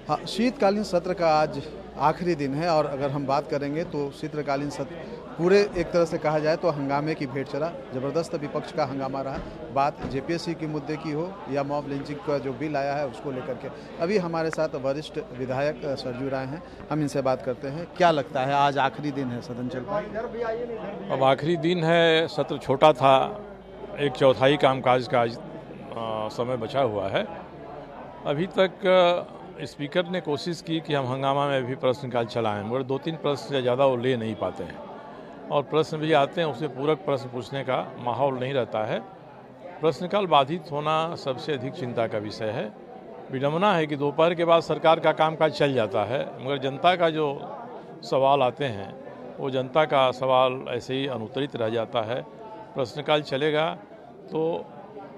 हाँ, शीतकालीन सत्र का आज आखिरी दिन है और अगर हम बात करेंगे तो शीतकालीन सत्र पूरे एक तरह से कहा जाए तो हंगामे की भेंट चला। ज़बरदस्त विपक्ष का हंगामा रहा। बात जेपीएससी के मुद्दे की हो या मॉब लिंचिंग का जो बिल आया है उसको लेकर के। अभी हमारे साथ वरिष्ठ विधायक सरजू राय हैं, हम इनसे बात करते हैं। क्या लगता है आज आखिरी दिन है, सदन चल पाएगा? अब आखिरी दिन है, सत्र छोटा था, 1/4 कामकाज का आज समय बचा हुआ है। अभी तक स्पीकर ने कोशिश की कि हम हंगामा में भी प्रश्नकाल चलाएं, मगर 2-3 प्रश्न से ज़्यादा वो ले नहीं पाते हैं और प्रश्न भी आते हैं उसमें पूरक प्रश्न पूछने का माहौल नहीं रहता है। प्रश्नकाल बाधित होना सबसे अधिक चिंता का विषय है। विडंबना है कि दोपहर के बाद सरकार का कामकाज चल जाता है, मगर जनता का जो सवाल आते हैं वो जनता का सवाल ऐसे ही अनुत्तरित रह जाता है। प्रश्नकाल चलेगा तो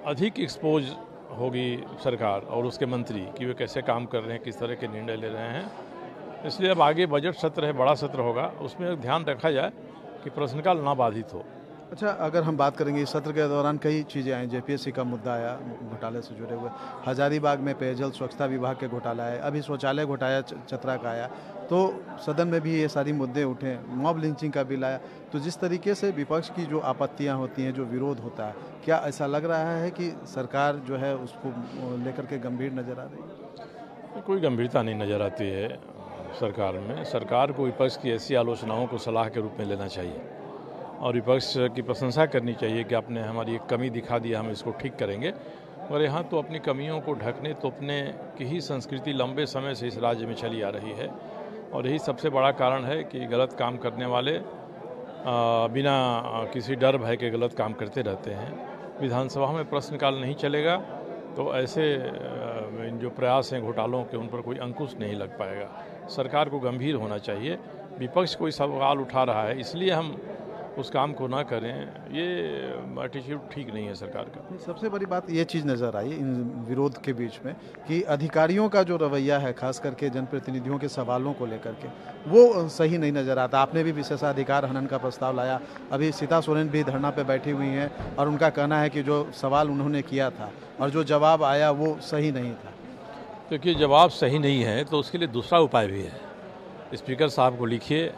अधिक एक्सपोज होगी सरकार और उसके मंत्री कि वे कैसे काम कर रहे हैं, किस तरह के निर्णय ले रहे हैं। इसलिए अब आगे बजट सत्र है, बड़ा सत्र होगा, उसमें ध्यान रखा जाए कि प्रश्नकाल ना बाधित हो। अच्छा, अगर हम बात करेंगे इस सत्र के दौरान कई चीज़ें आई। जेपीएससी का मुद्दा आया, घोटाले से जुड़े हुए। हजारीबाग में पेयजल स्वच्छता विभाग के घोटाला है, अभी शौचालय घोटाला चतरा का आया, तो सदन में भी ये सारी मुद्दे उठे। मॉब लिंचिंग का बिल आया। तो जिस तरीके से विपक्ष की जो आपत्तियां होती हैं, जो विरोध होता है, क्या ऐसा लग रहा है कि सरकार जो है उसको लेकर के गंभीर नज़र आ रही है? कोई गंभीरता नहीं नज़र आती है सरकार में। सरकार को विपक्ष की ऐसी आलोचनाओं को सलाह के रूप में लेना चाहिए और विपक्ष की प्रशंसा करनी चाहिए कि आपने हमारी एक कमी दिखा दी, हम इसको ठीक करेंगे। और यहाँ तो अपनी कमियों को ढकने तोपने की ही संस्कृति लंबे समय से इस राज्य में चली आ रही है और यही सबसे बड़ा कारण है कि गलत काम करने वाले बिना किसी डर भय के गलत काम करते रहते हैं। विधानसभा में प्रश्नकाल नहीं चलेगा तो ऐसे जो प्रयास हैं घोटालों के, उन पर कोई अंकुश नहीं लग पाएगा। सरकार को गंभीर होना चाहिए। विपक्ष कोई सवाल उठा रहा है इसलिए हम उस काम को ना करें, ये एटीट्यूड ठीक नहीं है सरकार का। सबसे बड़ी बात ये चीज़ नज़र आई इन विरोध के बीच में कि अधिकारियों का जो रवैया है, खास करके जनप्रतिनिधियों के सवालों को लेकर के, वो सही नहीं नज़र आता। आपने भी विशेषाधिकार हनन का प्रस्ताव लाया, अभी सीता सोरेन भी धरना पे बैठी हुई हैं और उनका कहना है कि जो सवाल उन्होंने किया था और जो जवाब आया वो सही नहीं था। देखिए, जवाब सही नहीं है तो उसके लिए दूसरा उपाय भी है। स्पीकर साहब को लिखिए,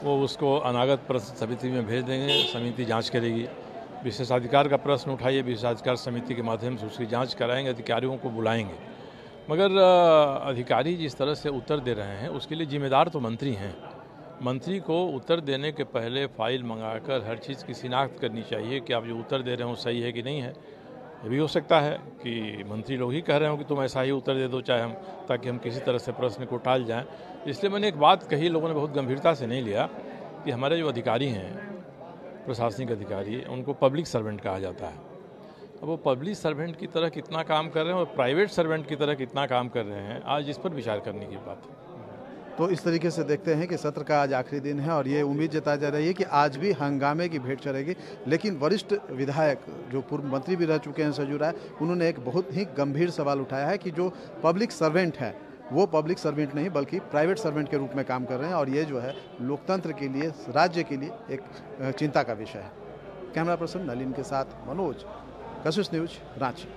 वो उसको अनागत प्रश्न समिति में भेज देंगे, समिति जांच करेगी। विशेषाधिकार का प्रश्न उठाइए, विशेषाधिकार समिति के माध्यम से उसकी जांच कराएंगे, अधिकारियों को बुलाएंगे। मगर अधिकारी जिस तरह से उत्तर दे रहे हैं उसके लिए जिम्मेदार तो मंत्री हैं। मंत्री को उत्तर देने के पहले फाइल मंगाकर हर चीज़ की शिनाख्त करनी चाहिए कि आप जो उत्तर दे रहे हो सही है कि नहीं है। ये भी हो सकता है कि मंत्री लोग ही कह रहे हो कि तुम ऐसा ही उत्तर दे दो चाहे हम, ताकि हम किसी तरह से प्रश्न को टाल जाएं। इसलिए मैंने एक बात कही, लोगों ने बहुत गंभीरता से नहीं लिया, कि हमारे जो अधिकारी हैं, प्रशासनिक अधिकारी, उनको पब्लिक सर्वेंट कहा जाता है। अब वो पब्लिक सर्वेंट की तरह कितना काम कर रहे हैं और प्राइवेट सर्वेंट की तरह कितना काम कर रहे हैं, आज इस पर विचार करने की बात है। तो इस तरीके से देखते हैं कि सत्र का आज आखिरी दिन है और ये उम्मीद जताई जा रही है कि आज भी हंगामे की भेंट चलेगी। लेकिन वरिष्ठ विधायक जो पूर्व मंत्री भी रह चुके हैं सरजू राय, उन्होंने एक बहुत ही गंभीर सवाल उठाया है कि जो पब्लिक सर्वेंट है वो पब्लिक सर्वेंट नहीं बल्कि प्राइवेट सर्वेंट के रूप में काम कर रहे हैं और ये जो है लोकतंत्र के लिए, राज्य के लिए एक चिंता का विषय है। कैमरा पर्सन नलिन के साथ मनोज, कशिश न्यूज, रांची।